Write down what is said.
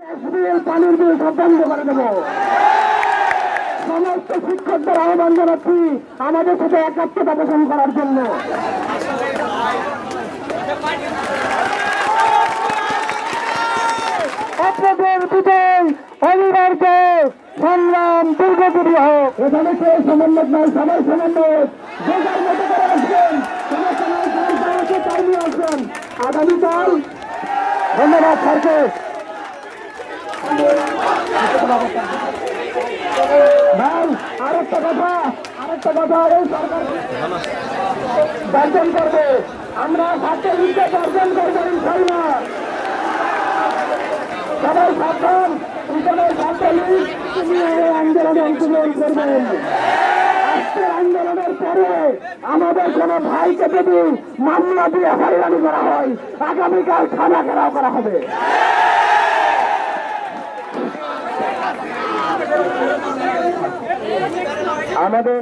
পানির বিল সব বন্ধ করে দেব। সমস্ত শিক্ষকদের আহ্বান জানাচ্ছি আমাদের সাথে একাত্মতা পোষণ করার জন্য। আপনাদের বিজয় অনিবার্য, সংগ্রাম দীর্ঘজীবী হোক। এখানে কেউ সমন্বয় নয়, সবাই সমন্বয়, যে যার মতো করে আসবেন, তাই নিয়ে আসবেন আগামীকাল। ধন্যবাদ স্যারকে। ভাই আরেকটা কথা এই সরকার বর্জন করবে, আমরা ছাত্রলীগকে বর্জন করবো ইনশাল্লাহ। সবাই সাবধান, ছাত্রলীগ তুমি এই আন্দোলনে অংশগ্রহণ করবেন। আজকের আন্দোলনের পরে আমাদের কোন ভাইকে যদি মামলা দিয়ে হয়রানি করা হয়, আগামীকাল থানা ঘেরাও করা হবে। আমাদের